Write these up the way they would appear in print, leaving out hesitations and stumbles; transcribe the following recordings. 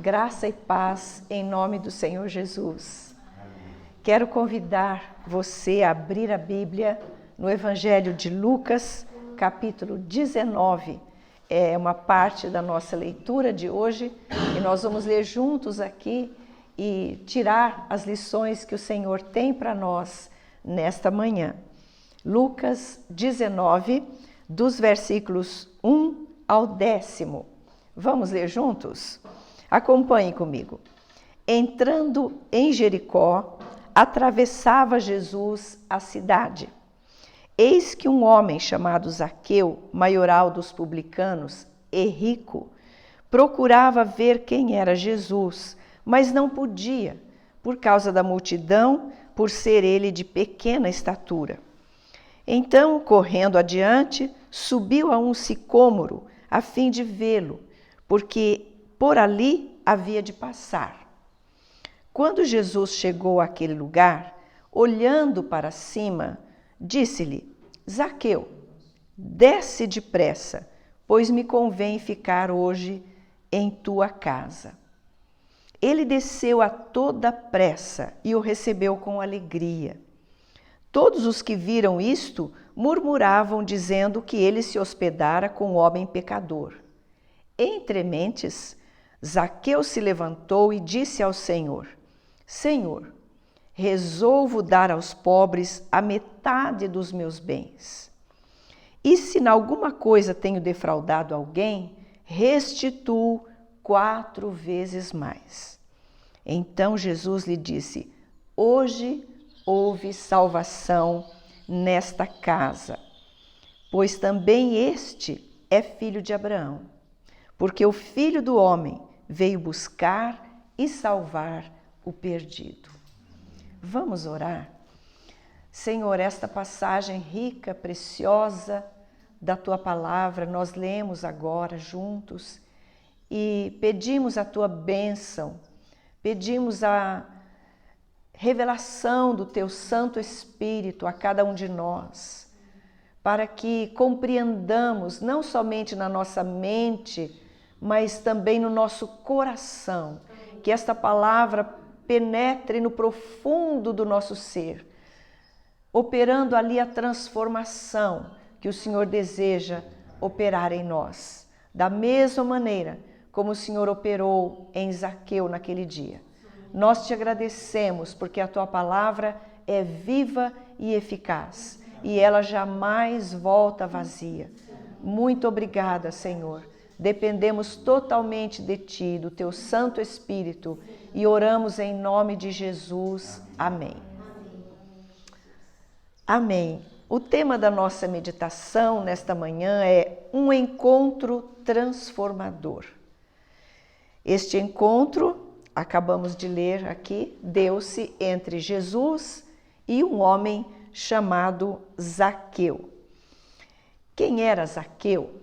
Graça e paz em nome do Senhor Jesus. Quero convidar você a abrir a Bíblia no Evangelho de Lucas, capítulo 19. É uma parte da nossa leitura de hoje e nós vamos ler juntos aqui e tirar as lições que o Senhor tem para nós nesta manhã. Lucas 19, dos versículos 1 ao 10. Vamos ler juntos? Acompanhe comigo. Entrando em Jericó, atravessava Jesus a cidade. Eis que um homem chamado Zaqueu, maioral dos publicanos e rico, procurava ver quem era Jesus, mas não podia, por causa da multidão, por ser ele de pequena estatura. Então, correndo adiante, subiu a um sicômoro, a fim de vê-lo, porque por ali havia de passar. Quando Jesus chegou àquele lugar, olhando para cima, disse-lhe: Zaqueu, desce depressa, pois me convém ficar hoje em tua casa. Ele desceu a toda pressa e o recebeu com alegria. Todos os que viram isto murmuravam, dizendo que ele se hospedara com um homem pecador. Entre mentes, Zaqueu se levantou e disse ao Senhor: Senhor, resolvo dar aos pobres a metade dos meus bens. E se em alguma coisa tenho defraudado alguém, restituo 4 vezes mais. Então Jesus lhe disse: Hoje houve salvação nesta casa, pois também este é filho de Abraão, porque o Filho do Homem veio buscar e salvar o perdido. Vamos orar? Senhor, esta passagem rica, preciosa da Tua Palavra, nós lemos agora juntos e pedimos a Tua bênção, pedimos a revelação do Teu Santo Espírito a cada um de nós, para que compreendamos não somente na nossa mente, mas também no nosso coração, que esta palavra penetre no profundo do nosso ser, operando ali a transformação que o Senhor deseja operar em nós, da mesma maneira como o Senhor operou em Zaqueu naquele dia. Nós te agradecemos porque a tua palavra é viva e eficaz e ela jamais volta vazia. Muito obrigada, Senhor. Dependemos totalmente de Ti, do Teu Santo Espírito, e oramos em nome de Jesus. Amém. Amém. O tema da nossa meditação nesta manhã é um encontro transformador. Este encontro, acabamos de ler aqui, deu-se entre Jesus e um homem chamado Zaqueu. Quem era Zaqueu?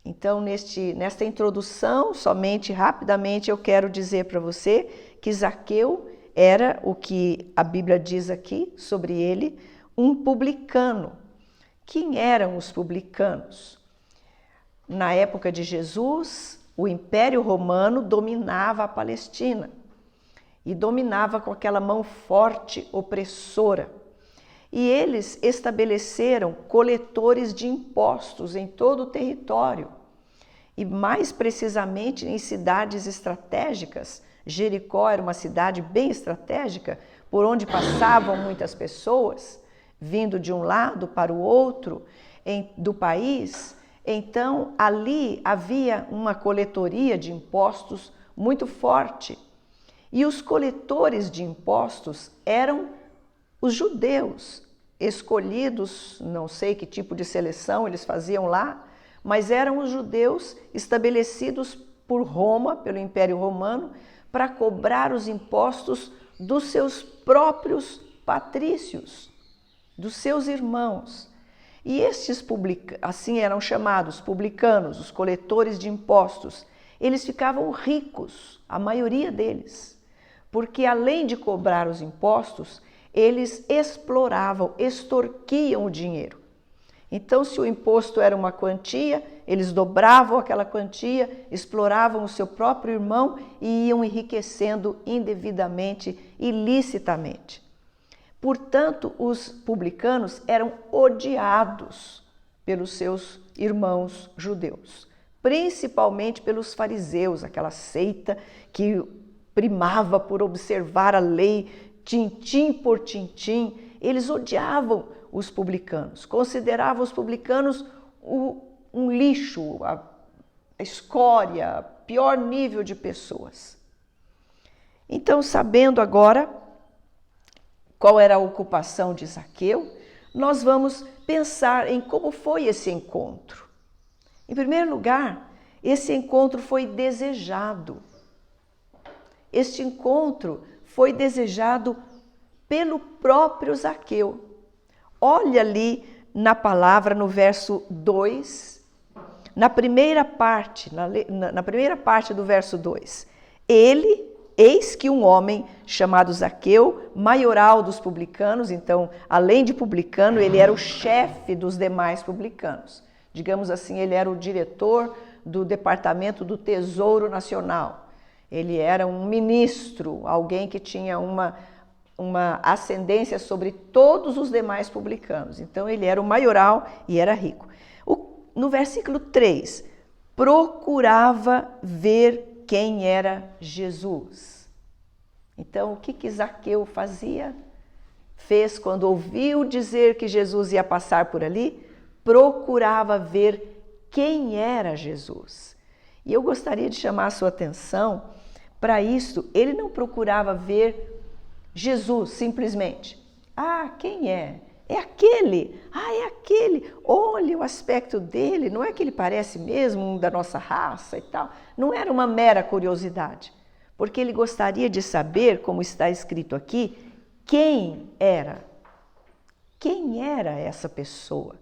Então, nesta introdução, somente rapidamente, eu quero dizer para você que Zaqueu era o que a Bíblia diz aqui sobre ele, um publicano. Quem eram os publicanos? Na época de Jesus, o Império Romano dominava a Palestina e dominava com aquela mão forte, opressora. E eles estabeleceram coletores de impostos em todo o território. E mais precisamente em cidades estratégicas. Jericó era uma cidade bem estratégica, por onde passavam muitas pessoas, vindo de um lado para o outro do país. Então, ali havia uma coletoria de impostos muito forte. E os coletores de impostos eram os judeus, escolhidos, não sei que tipo de seleção eles faziam lá, mas eram os judeus estabelecidos por Roma, pelo Império Romano, para cobrar os impostos dos seus próprios patrícios, dos seus irmãos. E estes assim eram chamados publicanos, os coletores de impostos. Eles ficavam ricos, a maioria deles, porque além de cobrar os impostos, eles exploravam, extorquiam o dinheiro. Então, se o imposto era uma quantia, eles dobravam aquela quantia, exploravam o seu próprio irmão e iam enriquecendo indevidamente, ilicitamente. Portanto, os publicanos eram odiados pelos seus irmãos judeus, principalmente pelos fariseus, aquela seita que primava por observar a lei tintim por tintim. Eles odiavam os publicanos, consideravam os publicanos um lixo, a escória, pior nível de pessoas. Então, sabendo agora qual era a ocupação de Zaqueu, nós vamos pensar em como foi esse encontro. Em primeiro lugar, esse encontro foi desejado. Este encontro foi desejado pelo próprio Zaqueu. Olha ali na palavra, no verso 2, na primeira parte do verso 2. Eis que um homem chamado Zaqueu, maioral dos publicanos, então, além de publicano, ele era o chefe dos demais publicanos. Digamos assim, ele era o diretor do Departamento do Tesouro Nacional. Ele era um ministro, alguém que tinha uma ascendência sobre todos os demais publicanos. Então, ele era o maioral e era rico. No versículo 3, procurava ver quem era Jesus. Então, o que Zaqueu fez quando ouviu dizer que Jesus ia passar por ali? Procurava ver quem era Jesus. E eu gostaria de chamar a sua atenção para isso. Ele não procurava ver Jesus, simplesmente. Quem é? É aquele. É aquele. Olha o aspecto dele. Não é que ele parece mesmo um da nossa raça e tal. Não era uma mera curiosidade. Porque ele gostaria de saber, como está escrito aqui, quem era. Quem era essa pessoa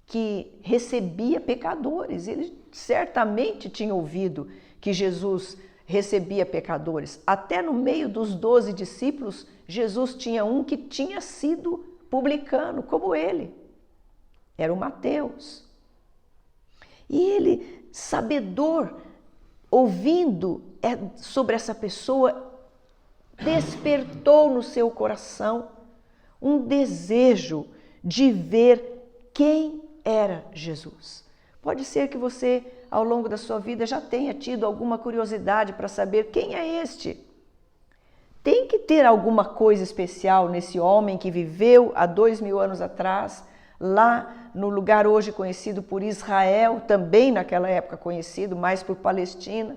que recebia pecadores? Ele certamente tinha ouvido que Jesus recebia pecadores. Até no meio dos 12 discípulos, Jesus tinha um que tinha sido publicano, como ele. Era o Mateus. E ele, sabedor, ouvindo sobre essa pessoa, despertou no seu coração um desejo de ver quem era Jesus. Pode ser que você, ao longo da sua vida, já tenha tido alguma curiosidade para saber quem é este. Tem que ter alguma coisa especial nesse homem que viveu há 2000 anos atrás, lá no lugar hoje conhecido por Israel, também naquela época conhecido mais por Palestina.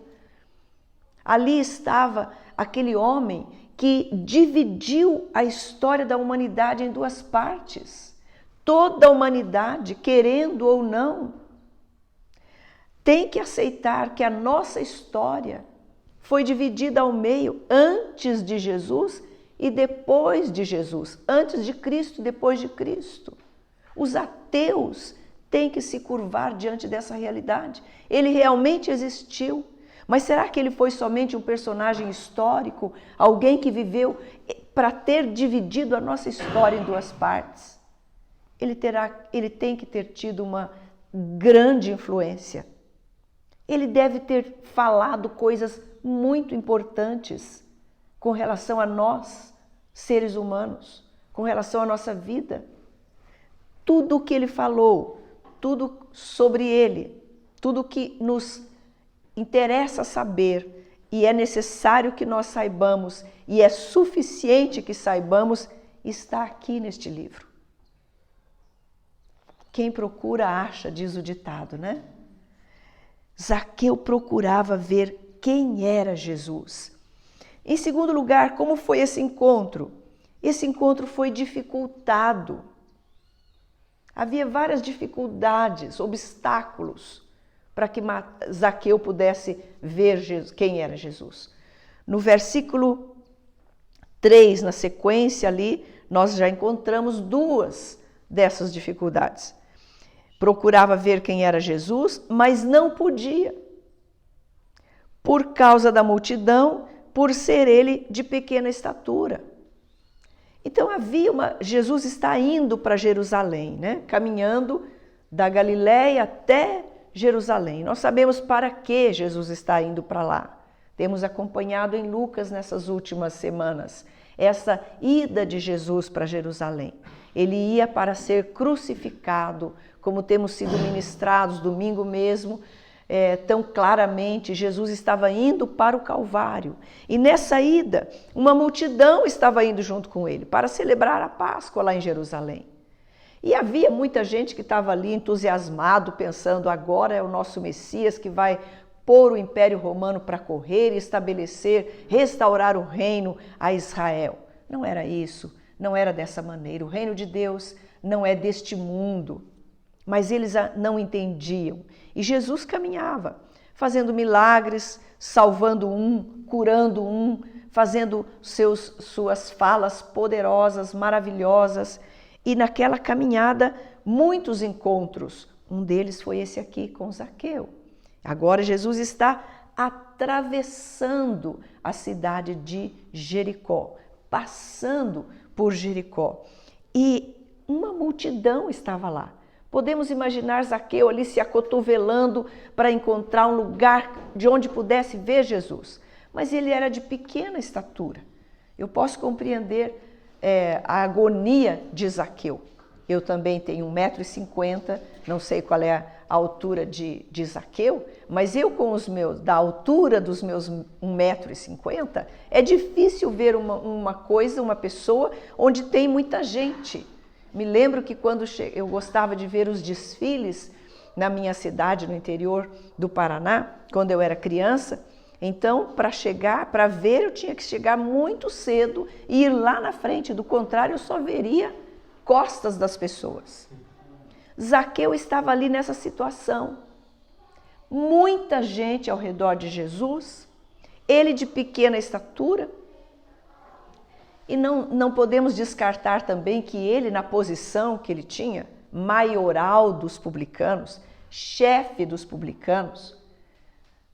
Ali estava aquele homem que dividiu a história da humanidade em duas partes. Toda a humanidade, querendo ou não, tem que aceitar que a nossa história foi dividida ao meio antes de Jesus e depois de Jesus, antes de Cristo e depois de Cristo. Os ateus têm que se curvar diante dessa realidade. Ele realmente existiu, mas será que ele foi somente um personagem histórico, alguém que viveu para ter dividido a nossa história em duas partes? Ele tem que ter tido uma grande influência. Ele deve ter falado coisas muito importantes com relação a nós, seres humanos, com relação à nossa vida. Tudo o que ele falou, tudo sobre ele, tudo que nos interessa saber e é necessário que nós saibamos e é suficiente que saibamos, está aqui neste livro. Quem procura acha, diz o ditado, né? Zaqueu procurava ver quem era Jesus. Em segundo lugar, como foi esse encontro? Esse encontro foi dificultado. Havia várias dificuldades, obstáculos, para que Zaqueu pudesse ver quem era Jesus. No versículo 3, na sequência ali, nós já encontramos duas dessas dificuldades. Procurava ver quem era Jesus, mas não podia, por causa da multidão, por ser ele de pequena estatura. Então Jesus está indo para Jerusalém, né? Caminhando da Galiléia até Jerusalém. Nós sabemos para que Jesus está indo para lá. Temos acompanhado em Lucas nessas últimas semanas essa ida de Jesus para Jerusalém. Ele ia para ser crucificado, como temos sido ministrados domingo mesmo, tão claramente. Jesus estava indo para o Calvário. E nessa ida, uma multidão estava indo junto com ele para celebrar a Páscoa lá em Jerusalém. E havia muita gente que estava ali entusiasmado, pensando: agora é o nosso Messias que vai pôr o Império Romano para correr e estabelecer, restaurar o reino a Israel. Não era isso, não era dessa maneira. O reino de Deus não é deste mundo. Mas eles não entendiam. E Jesus caminhava, fazendo milagres, salvando um, curando um, fazendo suas falas poderosas, maravilhosas. E naquela caminhada, muitos encontros. Um deles foi esse aqui com Zaqueu. Agora Jesus está atravessando a cidade de Jericó, passando por Jericó. E uma multidão estava lá. Podemos imaginar Zaqueu ali se acotovelando para encontrar um lugar de onde pudesse ver Jesus. Mas ele era de pequena estatura. Eu posso compreender a agonia de Zaqueu. Eu também tenho 1,50 m, não sei qual é a altura de Zaqueu, mas eu da altura dos meus 1,50 m, é difícil ver uma pessoa onde tem muita gente. Me lembro que quando eu gostava de ver os desfiles na minha cidade, no interior do Paraná, quando eu era criança. Então, para ver, eu tinha que chegar muito cedo e ir lá na frente. Do contrário, eu só veria costas das pessoas. Zaqueu estava ali nessa situação. Muita gente ao redor de Jesus, ele de pequena estatura. E não podemos descartar também que ele, na posição que ele tinha, maioral dos publicanos, chefe dos publicanos,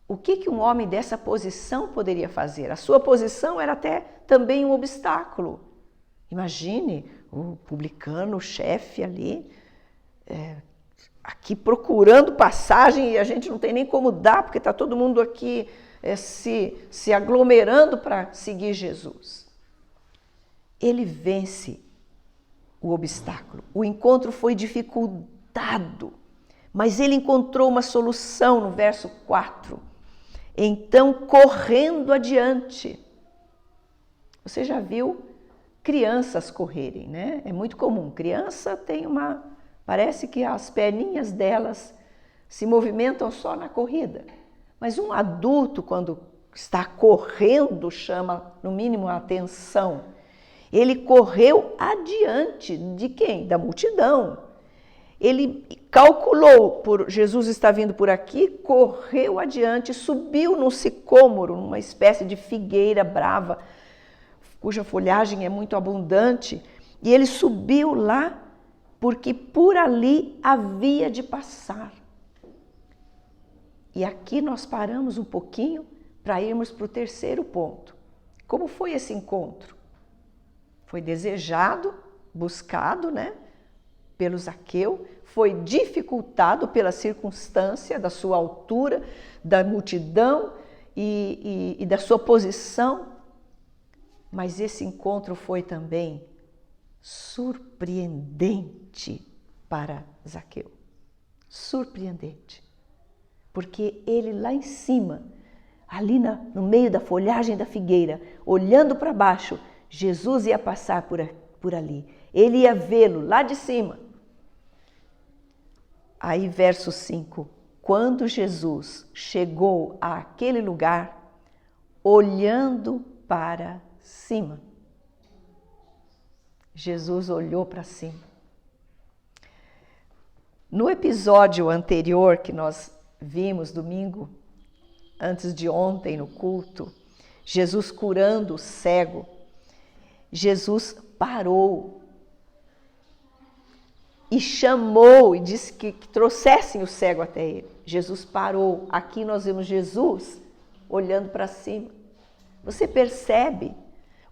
o que um homem dessa posição poderia fazer? A sua posição era até também um obstáculo. Imagine o publicano, o chefe ali, aqui procurando passagem e a gente não tem nem como dar, porque está todo mundo aqui se aglomerando para seguir Jesus. Ele vence o obstáculo. O encontro foi dificultado, mas ele encontrou uma solução no verso 4. Então, correndo adiante. Você já viu crianças correrem, né? É muito comum. Criança parece que as perninhas delas se movimentam só na corrida. Mas um adulto, quando está correndo, chama no mínimo a atenção. Ele correu adiante de quem? Da multidão. Ele calculou, Jesus está vindo por aqui, correu adiante, subiu num sicômoro, numa espécie de figueira brava, cuja folhagem é muito abundante, e ele subiu lá porque por ali havia de passar. E aqui nós paramos um pouquinho para irmos para o terceiro ponto. Como foi esse encontro? Foi desejado, buscado, né, pelo Zaqueu, foi dificultado pela circunstância da sua altura, da multidão e da sua posição, mas esse encontro foi também surpreendente para Zaqueu. Surpreendente, porque ele lá em cima, ali no meio da folhagem da figueira, olhando para baixo, Jesus ia passar por ali. Ele ia vê-lo lá de cima. Aí, verso 5. Quando Jesus chegou àquele lugar, olhando para cima. Jesus olhou para cima. No episódio anterior que nós vimos domingo, antes de ontem no culto, Jesus curando o cego, Jesus parou e chamou e disse que trouxessem o cego até ele. Jesus parou. Aqui nós vemos Jesus olhando para cima. Você percebe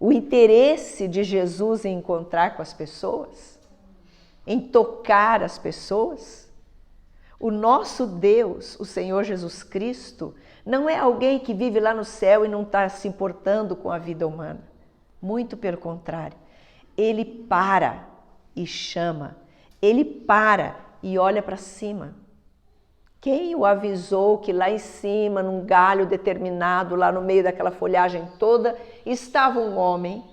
o interesse de Jesus em encontrar com as pessoas, em tocar as pessoas. O nosso Deus, o Senhor Jesus Cristo, não é alguém que vive lá no céu e não está se importando com a vida humana. Muito pelo contrário. Ele para e chama. Ele para e olha para cima. Quem o avisou que lá em cima, num galho determinado, lá no meio daquela folhagem toda, estava um homem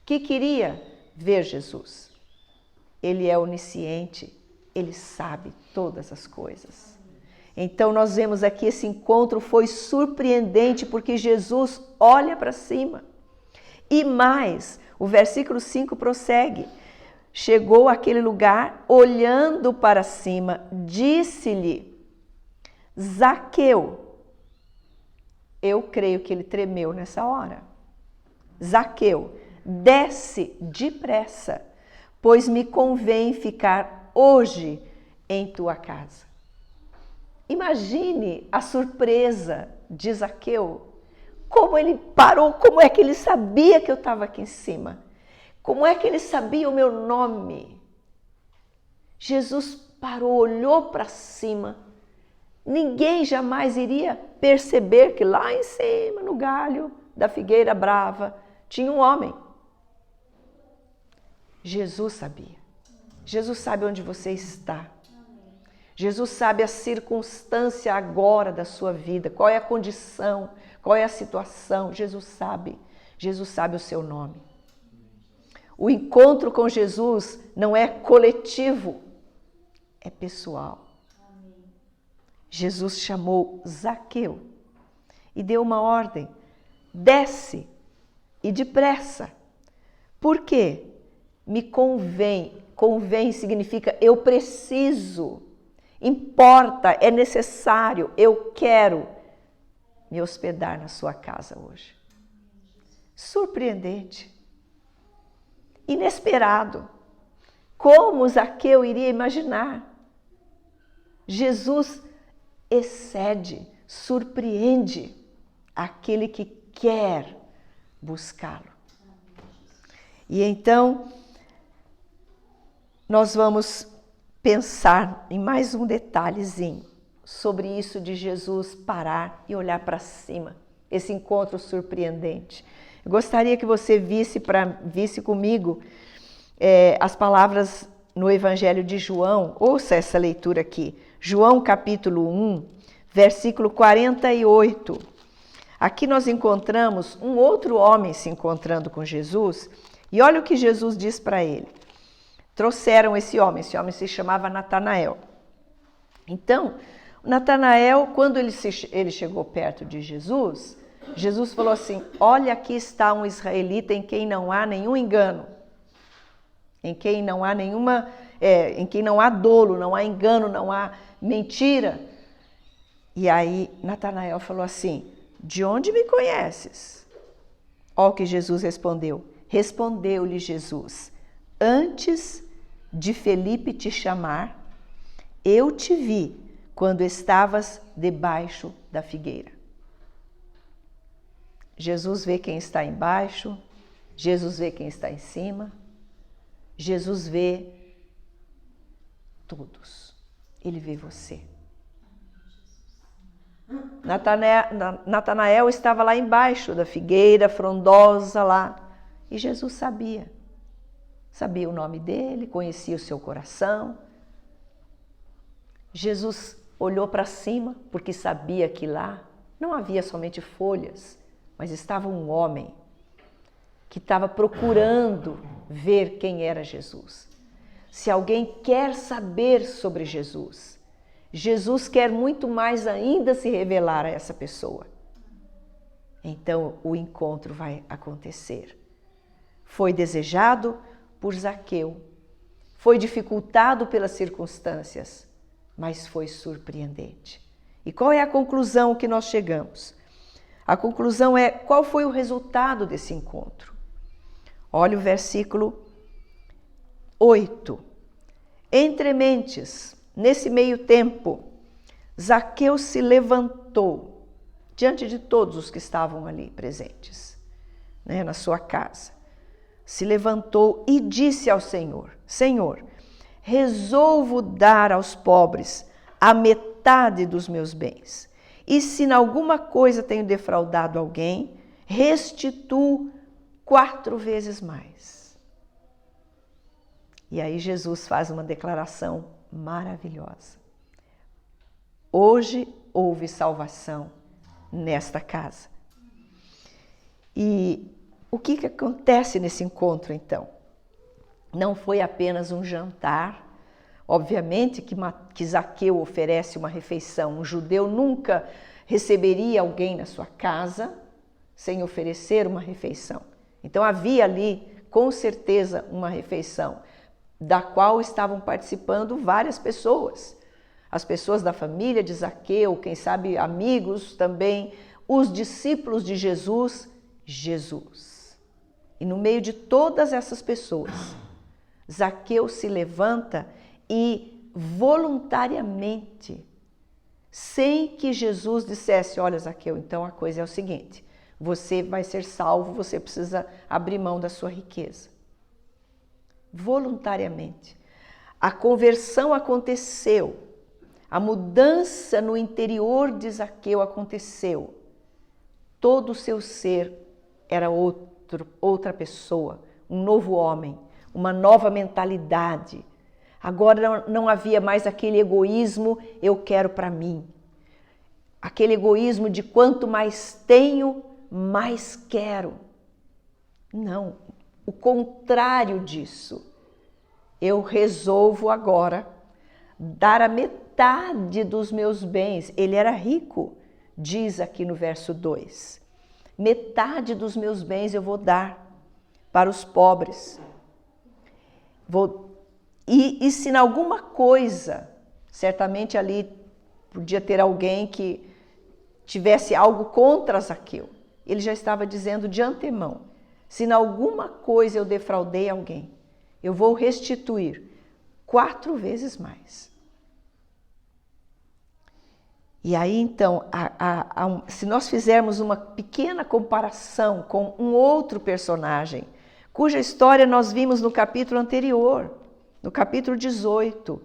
que queria ver Jesus? Ele é onisciente, ele sabe todas as coisas. Então nós vemos aqui esse encontro foi surpreendente porque Jesus olha para cima. E mais, o versículo 5 prossegue. Chegou àquele lugar, olhando para cima, disse-lhe: Zaqueu. Eu creio que ele tremeu nessa hora. Zaqueu, desce depressa, pois me convém ficar hoje em tua casa. Imagine a surpresa de Zaqueu. Como ele parou, como é que ele sabia que eu estava aqui em cima? Como é que ele sabia o meu nome? Jesus parou, olhou para cima. Ninguém jamais iria perceber que lá em cima, no galho da figueira brava, tinha um homem. Jesus sabia. Jesus sabe onde você está. Jesus sabe a circunstância agora da sua vida, qual é a condição, qual é a situação. Jesus sabe o seu nome. O encontro com Jesus não é coletivo, é pessoal. Jesus chamou Zaqueu e deu uma ordem: desce e depressa. Por quê? Me convém. Convém significa eu preciso, importa, é necessário, eu quero me hospedar na sua casa hoje. Surpreendente. Inesperado. Como Zaqueu iria imaginar? Jesus excede, surpreende aquele que quer buscá-lo. E então, nós vamos pensar em mais um detalhezinho sobre isso de Jesus parar e olhar para cima, esse encontro surpreendente. Eu gostaria que você visse comigo as palavras no Evangelho de João. Ouça essa leitura aqui. João capítulo 1, versículo 48. Aqui nós encontramos um outro homem se encontrando com Jesus e olha o que Jesus diz para ele. Trouxeram esse homem se chamava Natanael. Então, Natanael, quando ele chegou perto de Jesus, Jesus falou assim: olha, aqui está um israelita em quem não há nenhum engano, em quem não há em quem não há dolo, não há engano, não há mentira. E aí Natanael falou assim: de onde me conheces? Olha o que Jesus respondeu. Respondeu-lhe Jesus: antes de Felipe te chamar, eu te vi quando estavas debaixo da figueira. Jesus vê quem está embaixo, Jesus vê quem está em cima, Jesus vê todos. Ele vê você. Natanael estava lá embaixo da figueira frondosa lá, e Jesus sabia o nome dele, conhecia o seu coração. Jesus olhou para cima porque sabia que lá não havia somente folhas, mas estava um homem que estava procurando ver quem era Jesus. Se alguém quer saber sobre Jesus, Jesus quer muito mais ainda se revelar a essa pessoa. Então o encontro vai acontecer. Foi desejado por Zaqueu, foi dificultado pelas circunstâncias, mas foi surpreendente. E qual é a conclusão que nós chegamos? A conclusão é: qual foi o resultado desse encontro? Olha o versículo 8. Entre mentes, nesse meio tempo, Zaqueu se levantou diante de todos os que estavam ali presentes, na sua casa. se levantou e disse ao Senhor: Senhor, resolvo dar aos pobres a metade dos meus bens. E se em alguma coisa tenho defraudado alguém, restituo 4 vezes mais. E aí Jesus faz uma declaração maravilhosa. Hoje houve salvação nesta casa. E o que acontece nesse encontro, então? Não foi apenas um jantar. Obviamente que Zaqueu oferece uma refeição. Um judeu nunca receberia alguém na sua casa sem oferecer uma refeição. Então havia ali, com certeza, uma refeição, da qual estavam participando várias pessoas. As pessoas da família de Zaqueu, quem sabe amigos também, os discípulos de Jesus. E no meio de todas essas pessoas, Zaqueu se levanta e voluntariamente, sem que Jesus dissesse: olha, Zaqueu, então a coisa é o seguinte, você vai ser salvo, você precisa abrir mão da sua riqueza. Voluntariamente. A conversão aconteceu, a mudança no interior de Zaqueu aconteceu. Todo o seu ser era outra pessoa, um novo homem, uma nova mentalidade. Agora não havia mais aquele egoísmo, eu quero para mim. Aquele egoísmo de quanto mais tenho, mais quero. Não, o contrário disso. Eu resolvo agora dar a metade dos meus bens. Ele era rico, diz aqui no verso 2. Metade dos meus bens eu vou dar para os pobres. E se em alguma coisa, certamente ali podia ter alguém que tivesse algo contra Zaqueu. Ele já estava dizendo de antemão: se em alguma coisa eu defraudei alguém, eu vou restituir 4 vezes mais. E aí então, se nós fizermos uma pequena comparação com um outro personagem, cuja história nós vimos no capítulo anterior, no capítulo 18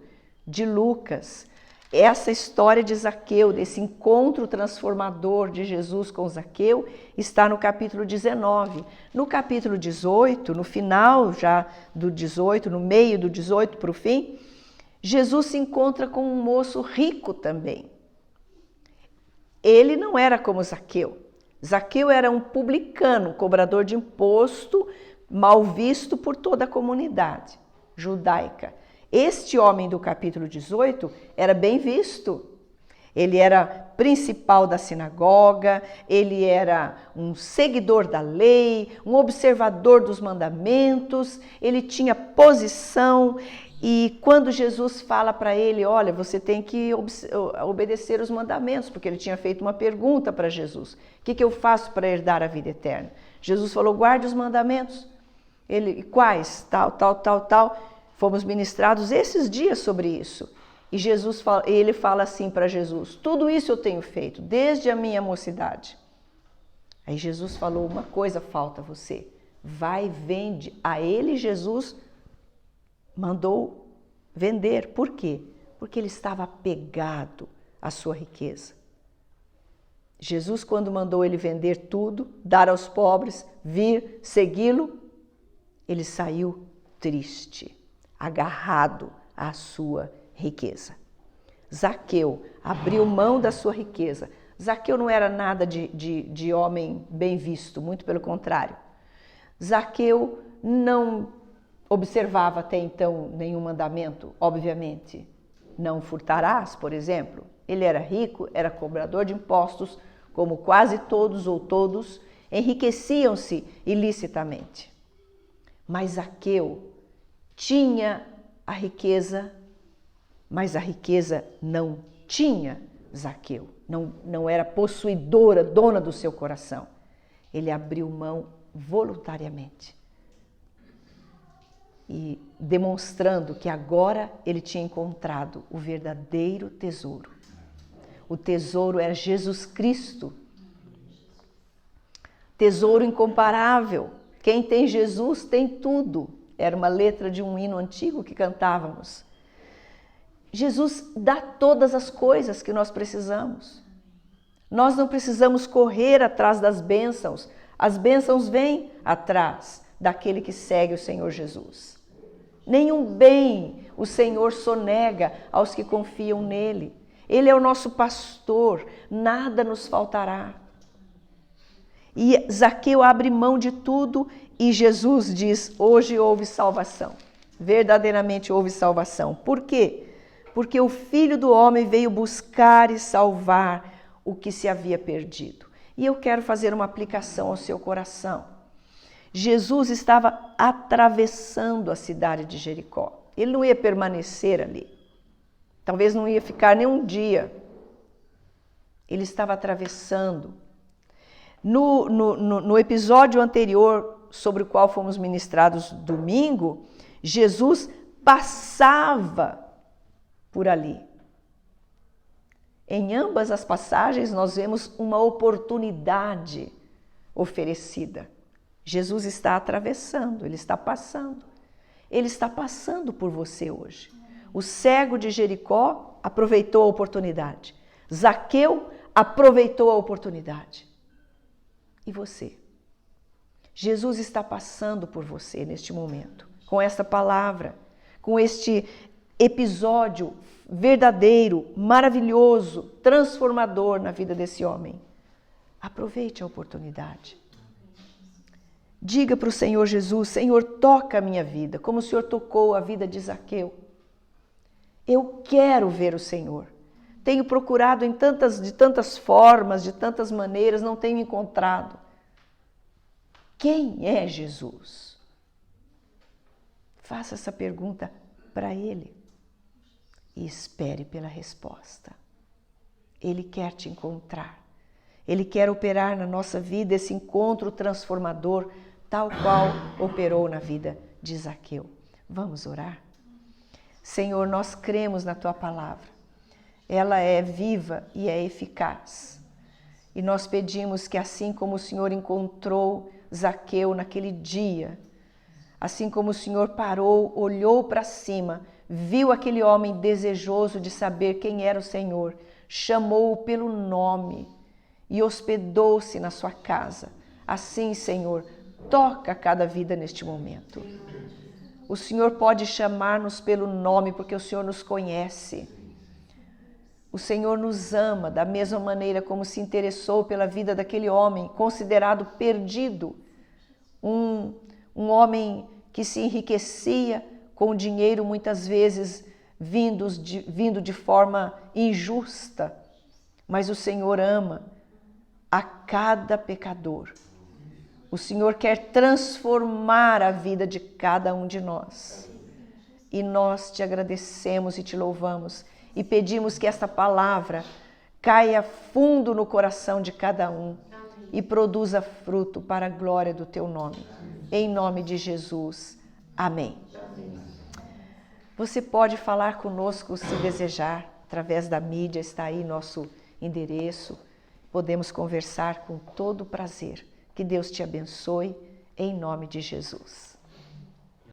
de Lucas, essa história de Zaqueu, desse encontro transformador de Jesus com Zaqueu, está no capítulo 19. No capítulo 18, no final já do 18, no meio do 18 para o fim, Jesus se encontra com um moço rico também. Ele não era como Zaqueu. Zaqueu era um publicano, um cobrador de imposto, mal visto por toda a comunidade judaica. Este homem do capítulo 18 era bem visto. Ele era principal da sinagoga, ele era um seguidor da lei, um observador dos mandamentos, ele tinha posição. E quando Jesus fala para ele: olha, você tem que obedecer os mandamentos, porque ele tinha feito uma pergunta para Jesus: o que eu faço para herdar a vida eterna? Jesus falou: guarde os mandamentos. Ele: quais? Tal. Fomos ministrados esses dias sobre isso. E ele fala assim para Jesus: tudo isso eu tenho feito desde a minha mocidade. Aí Jesus falou: uma coisa falta a você. Vai e vende. A ele Jesus mandou vender. Por quê? Porque ele estava apegado à sua riqueza. Jesus, quando mandou ele vender tudo, dar aos pobres, vir segui-lo, ele saiu triste, agarrado à sua riqueza. Zaqueu abriu mão da sua riqueza. Zaqueu não era nada de homem bem visto, muito pelo contrário. Zaqueu não observava até então nenhum mandamento, obviamente. Não furtarás, por exemplo. Ele era rico, era cobrador de impostos, como quase todos ou todos, enriqueciam-se ilicitamente. Mas Zaqueu tinha a riqueza, mas a riqueza não tinha Zaqueu. Não era possuidora, dona do seu coração. Ele abriu mão voluntariamente. E demonstrando que agora ele tinha encontrado o verdadeiro tesouro. O tesouro era Jesus Cristo. Tesouro incomparável. Quem tem Jesus tem tudo. Era uma letra de um hino antigo que cantávamos. Jesus dá todas as coisas que nós precisamos. Nós não precisamos correr atrás das bênçãos. As bênçãos vêm atrás daquele que segue o Senhor Jesus. Nenhum bem o Senhor sonega aos que confiam nele. Ele é o nosso pastor, nada nos faltará. E Zaqueu abre mão de tudo e Jesus diz, hoje houve salvação. Verdadeiramente houve salvação. Por quê? Porque o Filho do Homem veio buscar e salvar o que se havia perdido. E eu quero fazer uma aplicação ao seu coração. Jesus estava atravessando a cidade de Jericó. Ele não ia permanecer ali. Talvez não ia ficar nem um dia. Ele estava atravessando. No episódio anterior, sobre o qual fomos ministrados domingo, Jesus passava por ali. Em ambas as passagens, nós vemos uma oportunidade oferecida. Jesus está atravessando, ele está passando. Ele está passando por você hoje. O cego de Jericó aproveitou a oportunidade. Zaqueu aproveitou a oportunidade. E você? Jesus está passando por você neste momento, com esta palavra, com este episódio verdadeiro, maravilhoso, transformador na vida desse homem. Aproveite a oportunidade. Diga para o Senhor Jesus, Senhor, toca a minha vida, como o Senhor tocou a vida de Zaqueu. Eu quero ver o Senhor. Tenho procurado de tantas formas, de tantas maneiras, não tenho encontrado. Quem é Jesus? Faça essa pergunta para Ele e espere pela resposta. Ele quer te encontrar. Ele quer operar na nossa vida esse encontro transformador, tal qual operou na vida de Zaqueu. Vamos orar? Senhor, nós cremos na Tua palavra. Ela é viva e é eficaz. E nós pedimos que assim como o Senhor encontrou Zaqueu naquele dia, assim como o Senhor parou, olhou para cima, viu aquele homem desejoso de saber quem era o Senhor, chamou-o pelo nome e hospedou-se na sua casa. Assim, Senhor, toca cada vida neste momento. O Senhor pode chamar-nos pelo nome porque o Senhor nos conhece. O Senhor nos ama da mesma maneira como se interessou pela vida daquele homem, considerado perdido. Um homem que se enriquecia com dinheiro muitas vezes vindo de forma injusta. Mas o Senhor ama a cada pecador. O Senhor quer transformar a vida de cada um de nós. E nós te agradecemos e te louvamos. E pedimos que esta palavra caia fundo no coração de cada um e produza fruto para a glória do teu nome. Em nome de Jesus. Amém. Você pode falar conosco se desejar, através da mídia, está aí nosso endereço. Podemos conversar com todo prazer. Que Deus te abençoe, em nome de Jesus.